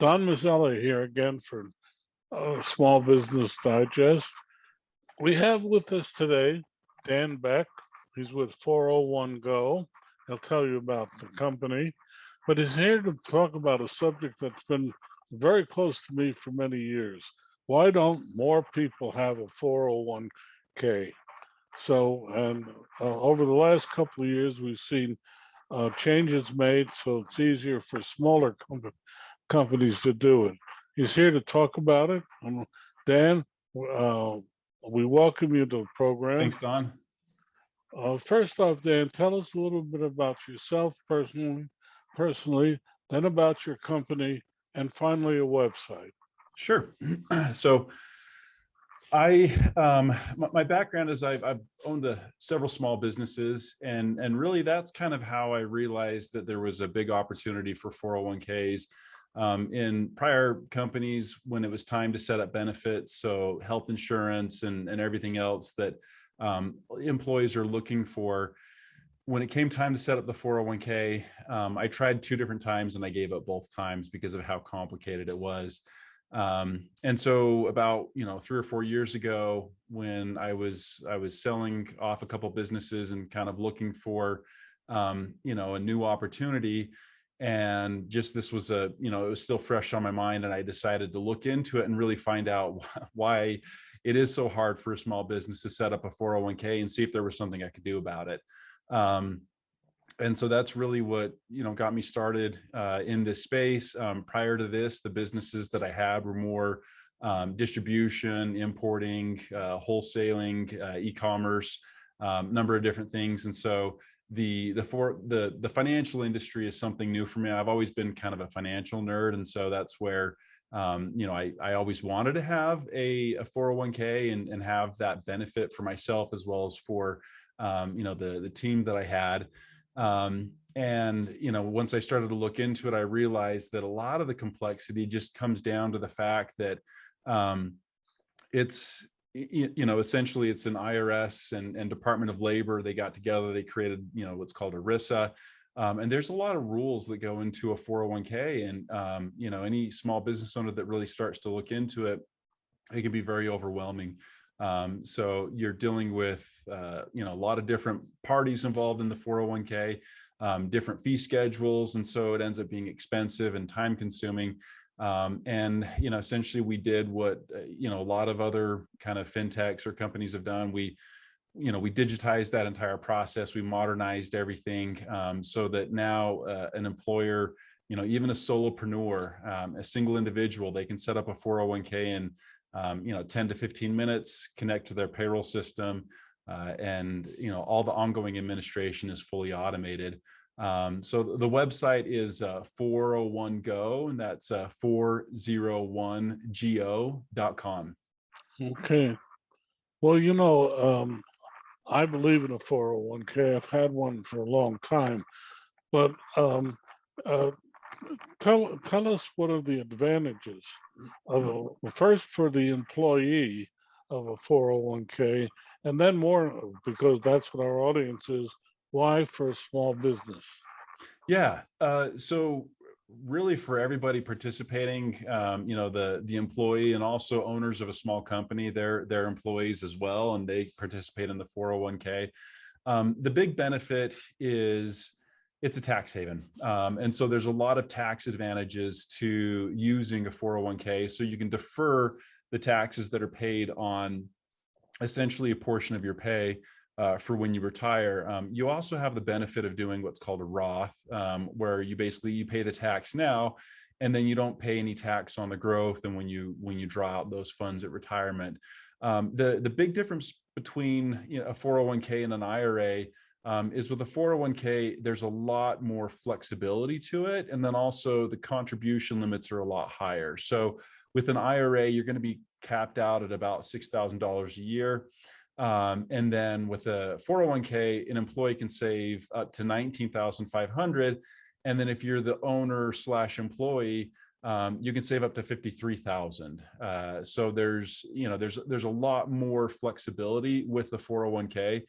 Don Mazzella here again for Small Business Digest. We have with us today Dan Beck. He's with 401 Go. He'll tell you about the company, but he's here to talk about a subject that's been very close to me for many years. Why don't more people have a 401k? And over the last couple of years, we've seen changes made so it's easier for smaller companies to do it. He's here to talk about it. Dan, uh, we welcome you to the program. Thanks, Don. First off, Dan, tell us a little bit about yourself personally, then about your company, and finally a website. Sure. So my background is I've owned several small businesses, and really that's kind of how I realized that there was a big opportunity for 401ks. In prior companies, when it was time to set up benefits, so health insurance and everything else that employees are looking for, when it came time to set up the 401k, I tried 2 different times and I gave up both times because of how complicated it was. And so about 3 or 4 years ago, when I was selling off a couple businesses and kind of looking for a new opportunity, and just this was it was still fresh on my mind, and I decided to look into it and really find out why it is so hard for a small business to set up a 401k and see if there was something I could do about it. And so that's really what got me started in this space. Prior to this, the businesses that I had were more distribution, importing, wholesaling, e-commerce, number of different things. And so the financial industry is something new for me. I've always been kind of a financial nerd, and so that's where I always wanted to have a 401k and have that benefit for myself as well as for the team that I had. And once I started to look into it, I realized that a lot of the complexity just comes down to the fact that it's essentially it's an IRS and Department of Labor. They got together, they created what's called ERISA. And there's a lot of rules that go into a 401k, and any small business owner that really starts to look into it, it can be very overwhelming. So you're dealing with a lot of different parties involved in the 401k, different fee schedules, and so it ends up being expensive and time consuming. And essentially we did what a lot of other kind of fintechs or companies have done. We digitized that entire process. We modernized everything so that now an employer, even a solopreneur, a single individual, they can set up a 401k in 10 to 15 minutes, connect to their payroll system, and all the ongoing administration is fully automated. So the website is 401 Go, and that's 401go.com. Okay. Well, I believe in a 401k. I've had one for a long time, but tell us what are the advantages first for the employee of a 401k, and then more, because that's what our audience is, why for a small business? Yeah. So really for everybody participating, the employee and also owners of a small company, they're employees as well, and they participate in the 401k. The big benefit is it's a tax haven. And so there's a lot of tax advantages to using a 401k. So you can defer the taxes that are paid on essentially a portion of your pay for when you retire. You also have the benefit of doing what's called a Roth, where you pay the tax now, and then you don't pay any tax on the growth and when you draw out those funds at retirement. The big difference between a 401k and an IRA is with a 401k, there's a lot more flexibility to it. And then also the contribution limits are a lot higher. So with an IRA, you're going to be capped out at about $6,000 a year. And then with a 401k, an employee can save up to $19,500. And then if you're the owner / employee, you can save up to $53,000. So there's a lot more flexibility with the 401k.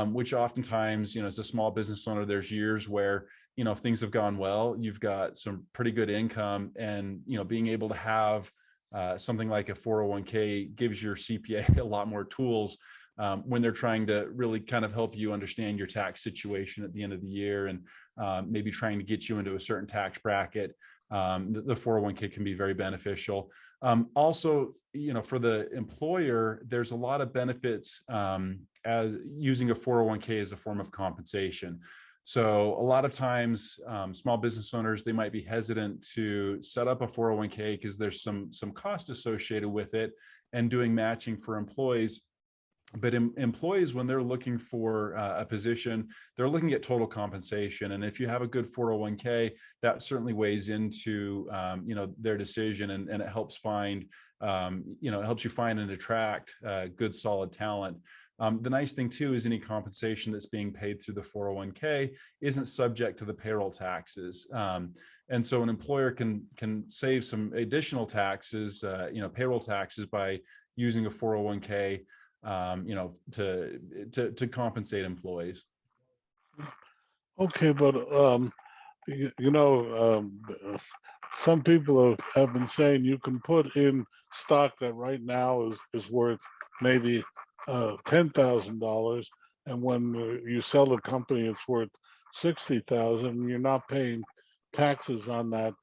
Which oftentimes, as a small business owner, there's years where if things have gone well, you've got some pretty good income, and, being able to have something like a 401k gives your CPA a lot more tools when they're trying to really kind of help you understand your tax situation at the end of the year, and maybe trying to get you into a certain tax bracket. The 401k can be very beneficial. Also, for the employer, there's a lot of benefits as using a 401k as a form of compensation. So a lot of times, small business owners, they might be hesitant to set up a 401k because there's some cost associated with it, and doing matching for employees. But employees, when they're looking for a position, they're looking at total compensation. And if you have a good 401k, that certainly weighs into their decision, and it helps find it helps you find and attract good, solid talent. The nice thing too is any compensation that's being paid through the 401k isn't subject to the payroll taxes. And so an employer can save some additional taxes, payroll taxes, by using a 401k, to compensate employees. Okay, but some people have been saying you can put in stock that right now is worth maybe $10,000, and when you sell the company, it's worth 60,000. You're not paying taxes on that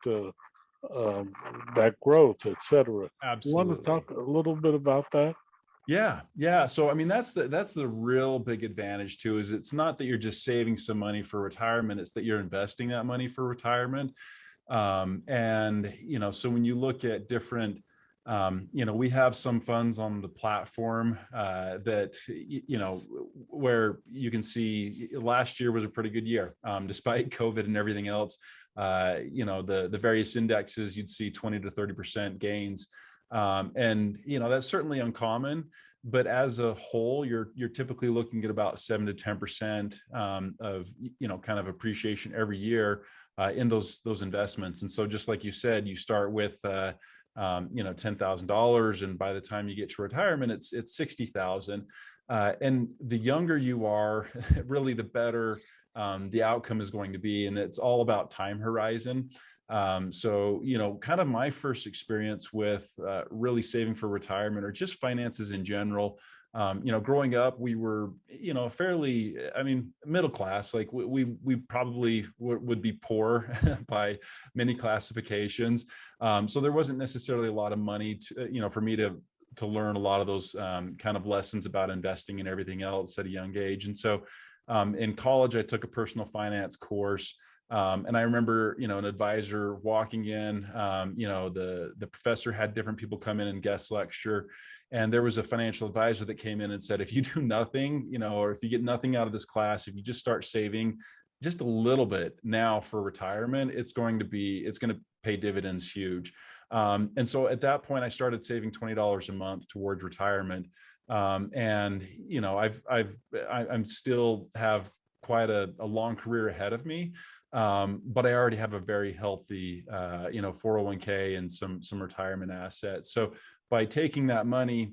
that growth, etc. You want to Absolutely. talk a little bit about that? Yeah. So I mean, that's the real big advantage too, is it's not that you're just saving some money for retirement, it's that you're investing that money for retirement. And so when you look at different, we have some funds on the platform that where you can see last year was a pretty good year, despite COVID and everything else. The various indexes, you'd see 20 to 30% gains. And that's certainly uncommon, but as a whole, you're typically looking at about 7 to 10% of kind of appreciation every year in those investments. And so, just like you said, you start with $10,000, and by the time you get to retirement, it's 60,000. And the younger you are, really, the better the outcome is going to be, and it's all about time horizon. So, kind of my first experience with really saving for retirement, or just finances in general. Growing up, we were, fairly, middle class. Like we probably would be poor by many classifications. So there wasn't necessarily a lot of money to, for me to learn a lot of those kind of lessons about investing and everything else at a young age. And so in college, I took a personal finance course. And I remember, an advisor walking in, the professor had different people come in and guest lecture. And there was a financial advisor that came in and said, if you do nothing, or if you get nothing out of this class, if you just start saving just a little bit now for retirement, it's going to pay dividends huge. And so at that point, I started saving $20 a month towards retirement. And, I'm still have quite a long career ahead of me. But I already have a very healthy, 401k and some retirement assets. So by taking that money,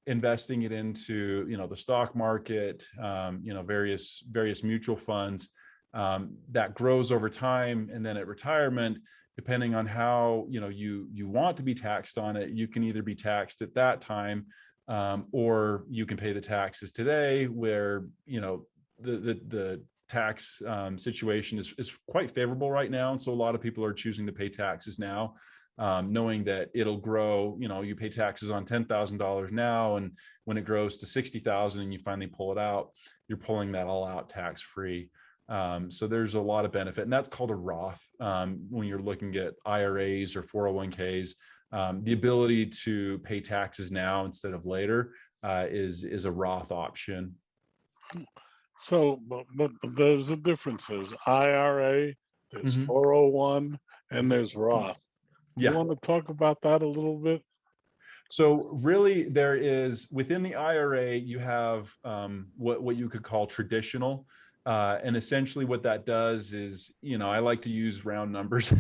investing it into, the stock market, various mutual funds, that grows over time. And then at retirement, depending on how, you want to be taxed on it, you can either be taxed at that time, or you can pay the taxes today, where, the tax situation is quite favorable right now. And so a lot of people are choosing to pay taxes now, knowing that it'll grow. You pay taxes on $10,000 now, and when it grows to 60,000 and you finally pull it out, you're pulling that all out tax free. So there's a lot of benefit, and that's called a Roth. When you're looking at IRAs or 401ks, the ability to pay taxes now instead of later is a Roth option. So, but there's a difference. There's IRA, there's 401, and there's Roth. You Yeah. want to talk about that a little bit? So really, there is, within the IRA, you have what you could call traditional. And essentially what that does is, I like to use round numbers.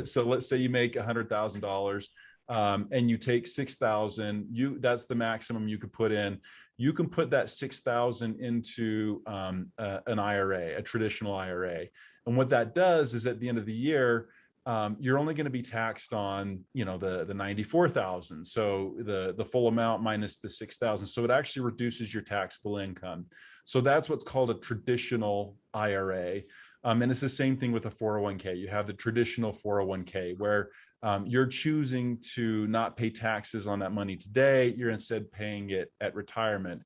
So let's say you make $100,000 and you take 6,000, that's the maximum you could put in. You can put that 6,000 into an IRA, a traditional IRA. And what that does is at the end of the year, you're only going to be taxed on, the 94,000. So the full amount minus the 6,000. So it actually reduces your taxable income. So that's what's called a traditional IRA. And it's the same thing with a 401k. You have the traditional 401k where you're choosing to not pay taxes on that money today. You're instead paying it at retirement.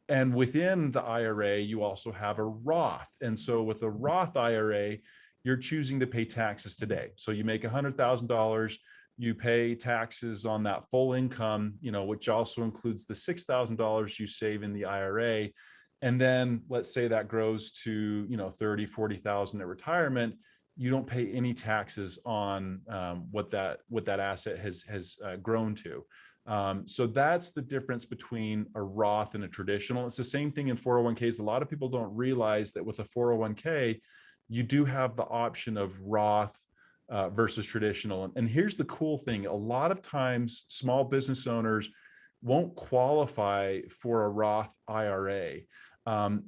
And within the IRA, you also have a Roth. And so with a Roth IRA, you're choosing to pay taxes today. So you make $100,000, you pay taxes on that full income, which also includes the $6,000 you save in the IRA. And then let's say that grows to, 30, 40,000 at retirement. You don't pay any taxes on what that asset has grown to. So that's the difference between a Roth and a traditional. It's the same thing in 401ks. A lot of people don't realize that with a 401k, you do have the option of Roth versus traditional. And here's the cool thing. A lot of times small business owners won't qualify for a Roth IRA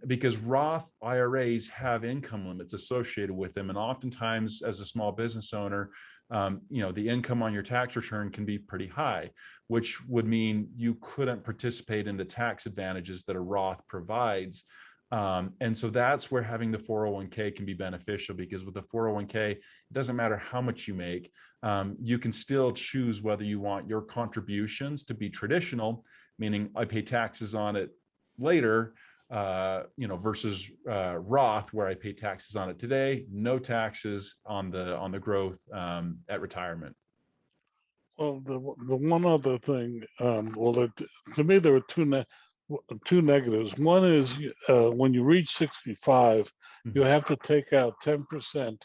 because Roth IRAs have income limits associated with them. And oftentimes as a small business owner, the income on your tax return can be pretty high, which would mean you couldn't participate in the tax advantages that a Roth provides. And so that's where having the 401k can be beneficial, because with the 401k, it doesn't matter how much you make. You can still choose whether you want your contributions to be traditional, meaning I pay taxes on it later, versus Roth, where I pay taxes on it today, no taxes on the growth at retirement. Well, the one other thing, to me, there are two negatives. One is when you reach 65, you have to take out 10%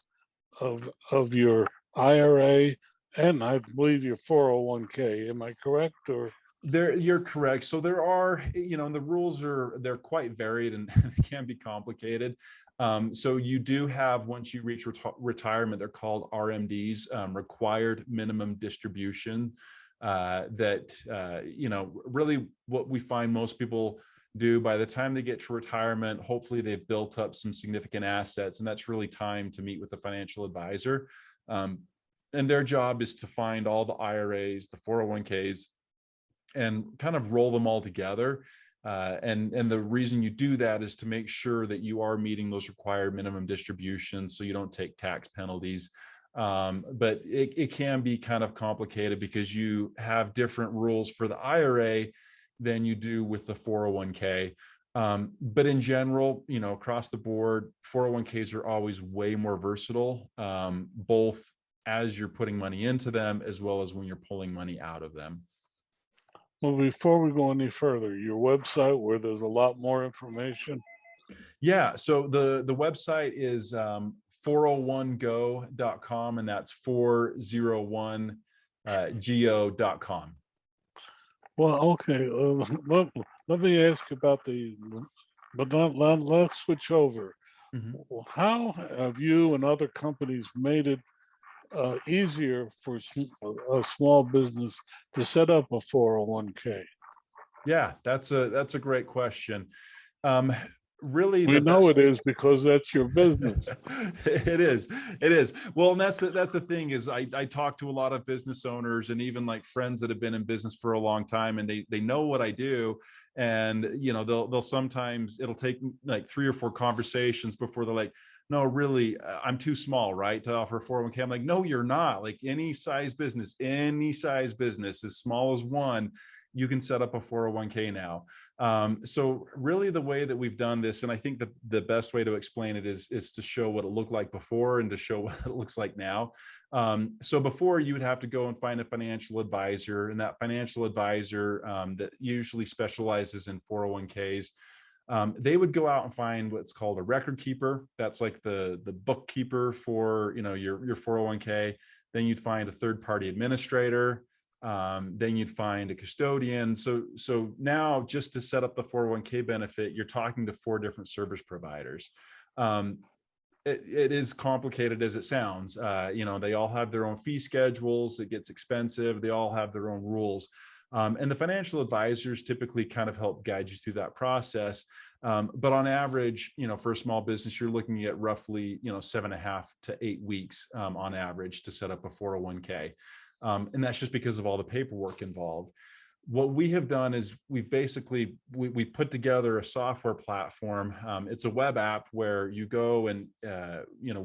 of your IRA and I believe your 401k. Am I correct? Or you're correct. So there are, and the rules they're quite varied and can be complicated. So you do have, once you reach retirement, they're called RMDs, required minimum distribution, that, really what we find most people do by the time they get to retirement, hopefully they've built up some significant assets, and that's really time to meet with a financial advisor. And their job is to find all the IRAs, the 401ks, and kind of roll them all together. And the reason you do that is to make sure that you are meeting those required minimum distributions so you don't take tax penalties. But it can be kind of complicated because you have different rules for the IRA than you do with the 401k. But in general, across the board, 401ks are always way more versatile, both as you're putting money into them as well as when you're pulling money out of them. well, before we go any further, your website where there's a lot more information. Yeah, so the website is 401go.com, and that's 401go.com. Well, okay. Let me ask about let's switch over. Mm-hmm. How have you and other companies made it easier for a small business to set up a 401k? Yeah, that's a great question. Really, We know it is because that's your business. It is. Well, and that's the thing is I talk to a lot of business owners and even like friends that have been in business for a long time, and they know what I do. And, they'll sometimes it'll take like 3 or 4 conversations before they're like, no, really, I'm too small, right, to offer 401k. I'm like, no, you're not. Like any size business, as small as one, you can set up a 401k now. So really the way that we've done this, and I think the best way to explain it is to show what it looked like before and to show what it looks like now. So before, you would have to go and find a financial advisor, and that financial advisor that usually specializes in 401ks, they would go out and find what's called a record keeper. That's like the bookkeeper for your 401k. Then you'd find a third-party administrator. Then you'd find a custodian. So now, just to set up the 401k benefit, you're talking to 4 different service providers. It is complicated as it sounds. They all have their own fee schedules. It gets expensive. They all have their own rules. And the financial advisors typically kind of help guide you through that process. But on average, for a small business, you're looking at roughly, 7.5 to 8 weeks on average to set up a 401k. And that's just because of all the paperwork involved. What we have done is we've put together a software platform. It's a web app where you go and,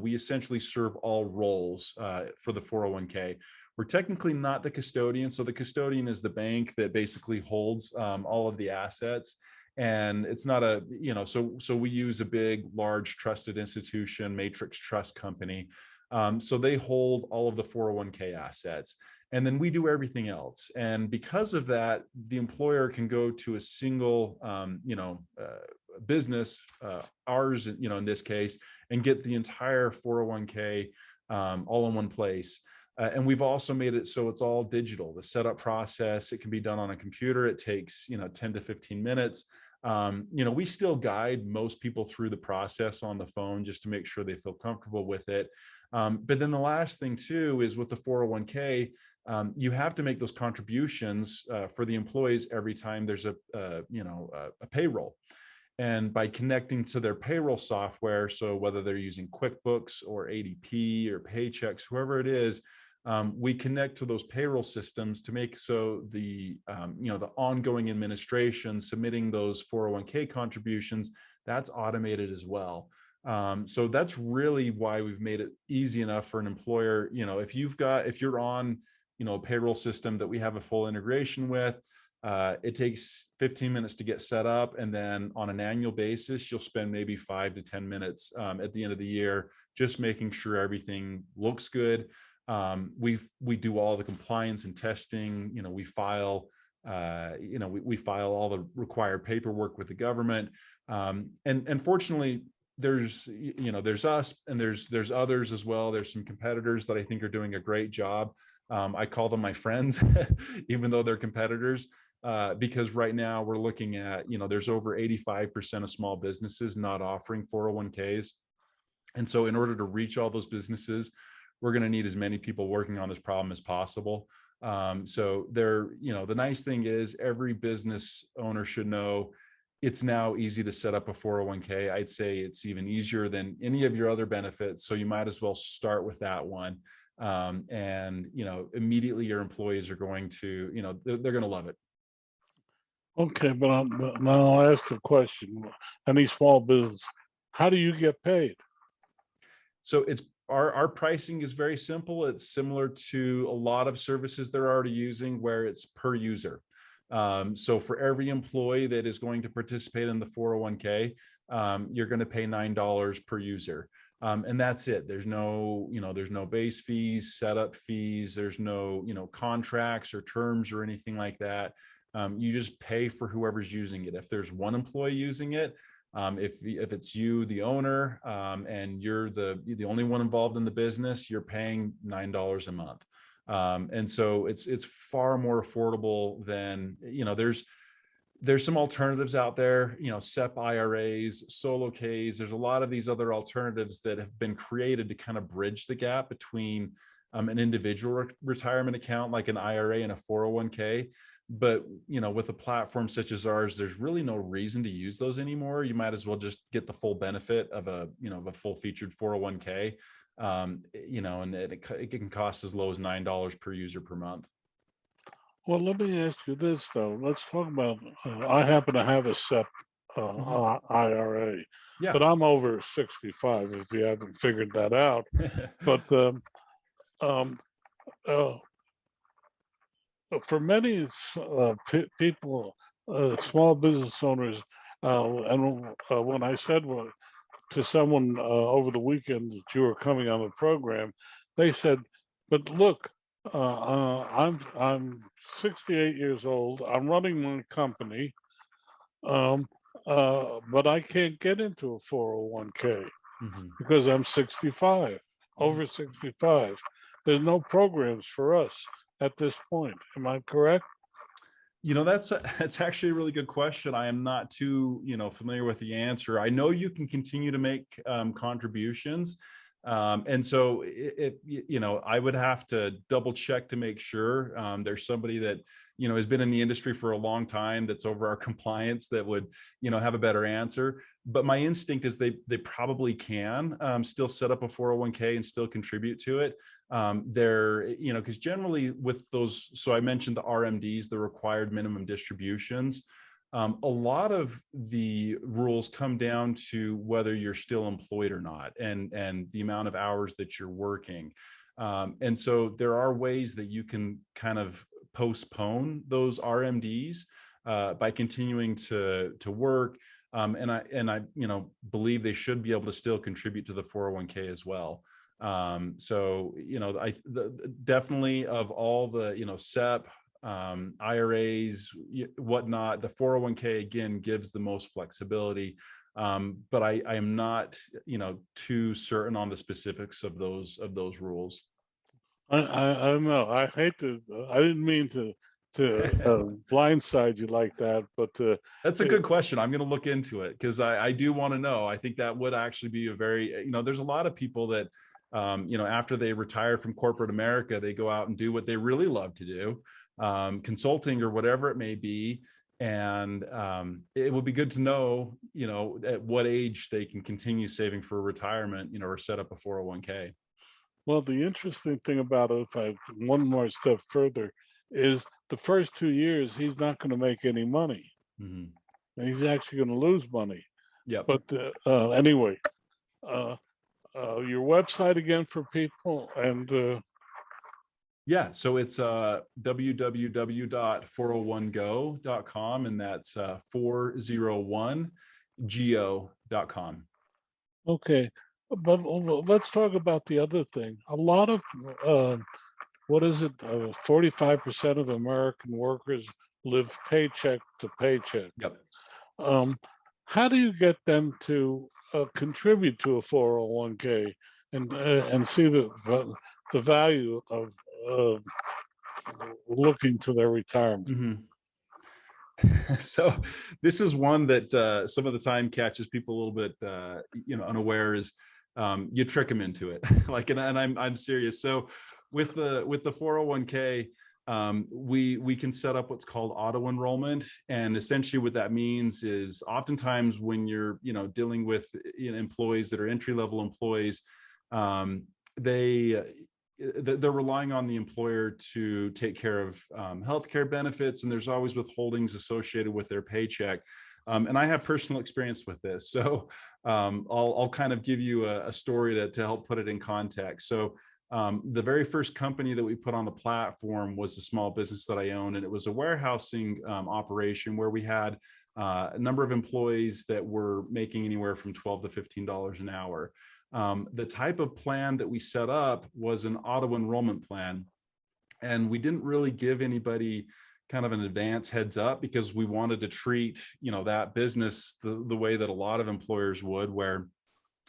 we essentially serve all roles for the 401k. We're technically not the custodian. So the custodian is the bank that basically holds all of the assets. And it's not so we use a big, large trusted institution, Matrix Trust Company. So they hold all of the 401k assets. And then we do everything else. And because of that, the employer can go to a single, business, ours, in this case, and get the entire 401k all in one place. And we've also made it so it's all digital. The setup process, it can be done on a computer. It takes, 10 to 15 minutes. We still guide most people through the process on the phone just to make sure they feel comfortable with it. But then the last thing too is with the 401k, you have to make those contributions for the employees every time there's a payroll. And by connecting to their payroll software, so whether they're using QuickBooks or ADP or Paychex, whoever it is, we connect to those payroll systems to make so the ongoing administration, submitting those 401k contributions, that's automated as well. So that's really why we've made it easy enough for an employer. If you're on, a payroll system that we have a full integration with, it takes 15 minutes to get set up. And then on an annual basis, you'll spend maybe 5 to 10 minutes at the end of the year, just making sure everything looks good. We do all the compliance and testing, we file, we file all the required paperwork with the government. And fortunately, there's us and there's others as well. There's some competitors that I think are doing a great job. I call them my friends, even though they're competitors, because right now we're looking at, there's over 85% of small businesses not offering 401ks. And so in order to reach all those businesses, we're going to need as many people working on this problem as possible. So the nice thing is every business owner should know it's now easy to set up a 401k. I'd say it's even easier than any of your other benefits. So you might as well start with that one. And immediately your employees are going to, they're going to love it. Okay, but now I'll ask the question. Any small business, how do you get paid? So it's our pricing is very simple. It's similar to a lot of services they're already using where it's per user. So for every employee that is going to participate in the 401k, you're going to pay $9 per user. And that's it. There's no base fees, setup fees. There's no, contracts or terms or anything like that. You just pay for whoever's using it. If there's one employee using it, if it's you, the owner, and you're the only one involved in the business, you're paying $9 a month. And so it's far more affordable than, there's some alternatives out there, SEP IRAs, solo Ks. There's a lot of these other alternatives that have been created to kind of bridge the gap between an individual retirement account like an IRA and a 401k. But, with a platform such as ours, there's really no reason to use those anymore. You might as well just get the full benefit of a full featured 401k. And it can cost as low as $9 per user per month. Well, let me ask you this, though. Let's talk about, I happen to have a SEP IRA, Yeah. but I'm over 65, if you haven't figured that out. But for many people, small business owners, and when I said to someone over the weekend that you were coming on the program, they said, "But look, I'm 68 years old. I'm running my company, but I can't get into a 401k because I'm 65, over 65. There's no programs for us at this point. Am I correct?" That's actually a really good question. I am not too, familiar with the answer. I know you can continue to make contributions. And so I would have to double check to make sure there's somebody that, has been in the industry for a long time that's over our compliance that would, have a better answer. But my instinct is they probably can still set up a 401k and still contribute to it. Because generally with those, so I mentioned the RMDs, the required minimum distributions. A lot of the rules come down to whether you're still employed or not, and the amount of hours that you're working. And so there are ways that you can kind of postpone those RMDs by continuing to work. And I believe they should be able to still contribute to the 401k as well. Definitely of all the SEP, IRAs, whatnot, the 401k again gives the most flexibility. But I am not, too certain on the specifics of those rules. I know. I hate to. I didn't mean to blindside you like that, but That's a good question. I'm going to look into it because I do want to know. I think that would actually be a very, there's a lot of people that, after they retire from corporate America, they go out and do what they really love to do, consulting or whatever it may be. And it would be good to know, at what age they can continue saving for retirement, or set up a 401k. well, the interesting thing about it, if I one more step further, is the first 2 years he's not going to make any money. Mm-hmm. And he's actually going to lose money. Yep. But anyway, your website again for people and. Yeah, so it's www.401go.com, and that's 401go.com. Okay, but let's talk about the other thing. A lot of what is it? 45% of American workers live paycheck to paycheck. Yep. How do you get them to contribute to a 401k and see the value of looking to their retirement? Mm-hmm. So this is one that some of the time catches people a little bit, unaware. Is you trick them into it. And I'm serious. So with the 401k, we can set up what's called auto enrollment, and essentially what that means is oftentimes when you're dealing with employees that are entry level employees, they're relying on the employer to take care of healthcare benefits, and there's always withholdings associated with their paycheck. And I have personal experience with this, so I'll kind of give you a story to help put it in context. So the very first company that we put on the platform was a small business that I own, and it was a warehousing operation where we had a number of employees that were making anywhere from $12 to $15 an hour. The type of plan that we set up was an auto enrollment plan, and we didn't really give anybody kind of an advance heads up because we wanted to treat that business the way that a lot of employers would, where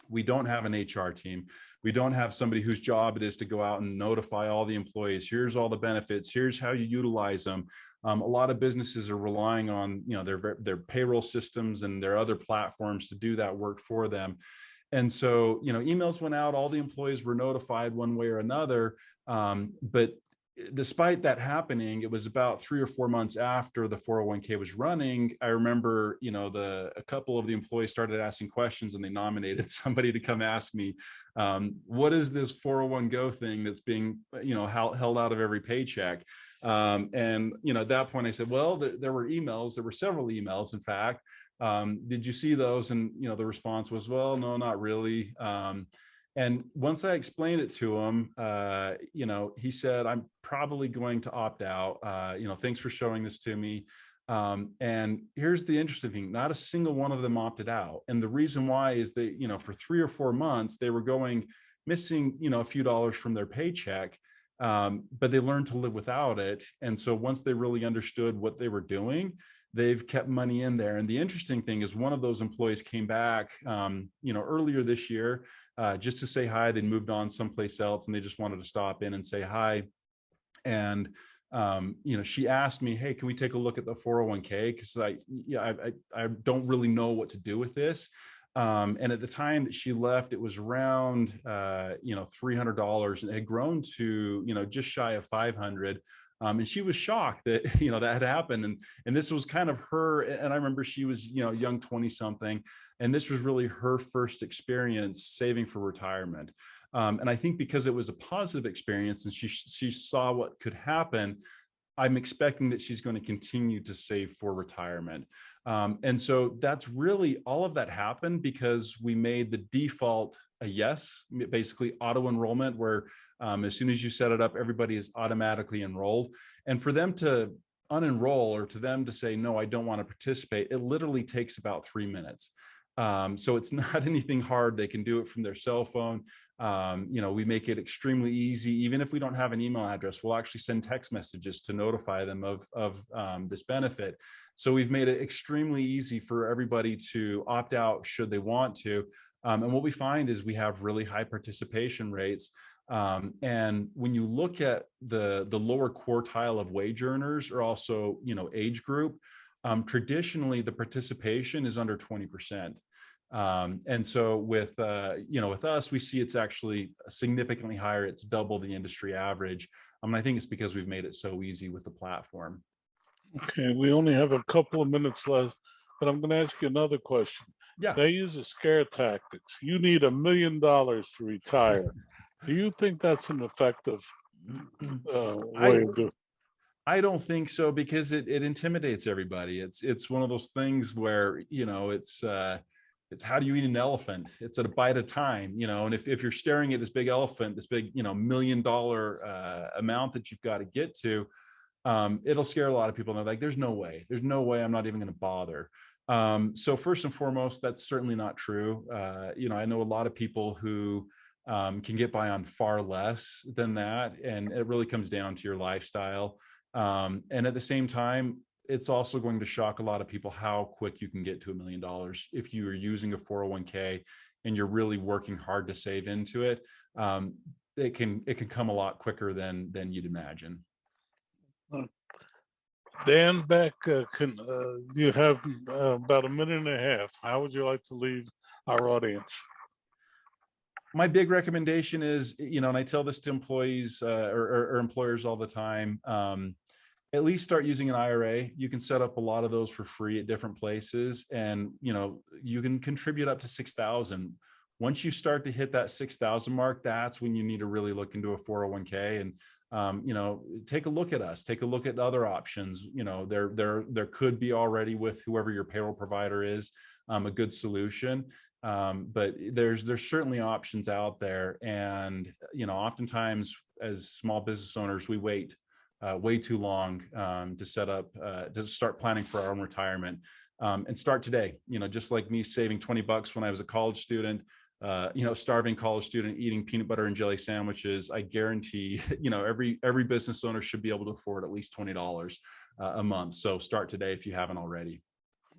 we don't have an HR team. We don't have somebody whose job it is to go out and notify all the employees. Here's all the benefits. Here's how you utilize them. A lot of businesses are relying on their payroll systems and their other platforms to do that work for them. And so, emails went out, all the employees were notified one way or another. But despite that happening, it was about 3 or 4 months after the 401k was running. I remember, a couple of the employees started asking questions, and they nominated somebody to come ask me, what is this 401go thing that's being, held out of every paycheck? And, at that point I said, well, there were several emails, in fact. Did you see those? And, the response was, well, no, not really. And once I explained it to him, he said, I'm probably going to opt out. Thanks for showing this to me. And here's the interesting thing. Not a single one of them opted out. And the reason why is that, for 3 or 4 months, they were going missing, a few dollars from their paycheck. But they learned to live without it. And so once they really understood what they were doing, they've kept money in there. And the interesting thing is one of those employees came back, earlier this year, just to say hi. They moved on someplace else, and they just wanted to stop in and say hi. And, she asked me, hey, can we take a look at the 401k? Because I don't really know what to do with this. And at the time that she left, it was around $300, and it had grown to just shy of 500. And she was shocked that that had happened, and this was kind of her. And I remember she was young 20 something, and this was really her first experience saving for retirement. And I think because it was a positive experience and she saw what could happen, I'm expecting that she's going to continue to save for retirement. And so that's really all of that happened because we made the default a yes, basically auto enrollment, where as soon as you set it up, everybody is automatically enrolled. And for them to unenroll, or to them to say, no, I don't want to participate, it literally takes about 3 minutes. So it's not anything hard. They can do it from their cell phone. We make it extremely easy. Even if we don't have an email address, we'll actually send text messages to notify them of this benefit. So we've made it extremely easy for everybody to opt out should they want to. And what we find is we have really high participation rates. And when you look at the lower quartile of wage earners, or also age group, traditionally the participation is under 20%. And so with us, we see it's actually significantly higher. It's double the industry average. I think it's because we've made it so easy with the platform. Okay, we only have a couple of minutes left, but I'm going to ask you another question. Yeah. They use a scare tactics. You need $1 million to retire. Do you think that's an effective way of doing it? I don't think so, because it intimidates everybody. It's one of those things where it's how do you eat an elephant? It's at a bite at a time, and if you're staring at this big elephant, this big $1 million amount that you've got to get to, it'll scare a lot of people. And they're like, there's no way, I'm not even going to bother. So first and foremost, that's certainly not true. I know a lot of people who can get by on far less than that, and it really comes down to your lifestyle. And at the same time, it's also going to shock a lot of people how quick you can get to $1 million if you are using a 401k and you're really working hard to save into it. It can come a lot quicker than you'd imagine. Dan Beck, you have about a minute and a half. How would you like to leave our audience? My big recommendation is, and I tell this to employees or employers all the time, at least start using an IRA. You can set up a lot of those for free at different places, and you can contribute up to $6,000. Once you start to hit that 6,000 mark, that's when you need to really look into a 401k and take a look at us, take a look at other options. There could be already, with whoever your payroll provider is, a good solution. But there's certainly options out there. And, oftentimes as small business owners, we wait way too long to set up, to start planning for our own retirement, and start today. Just like me saving $20 when I was a college student, starving college student eating peanut butter and jelly sandwiches, I guarantee, every business owner should be able to afford at least $20 a month. So start today if you haven't already.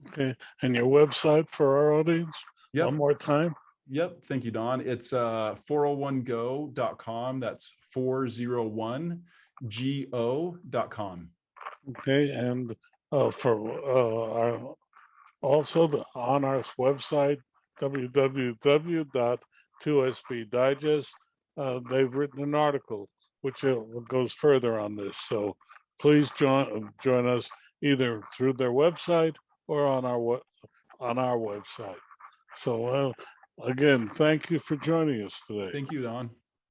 Okay. And your website for our audience? Yep. One more time. Yep. Thank you, Don. It's 401go.com. That's 401go.com. Okay. And also on our website, www.2SB Digest, they've written an article which goes further on this. So please join us either through their website or on our website. So again, thank you for joining us today. Thank you, Don.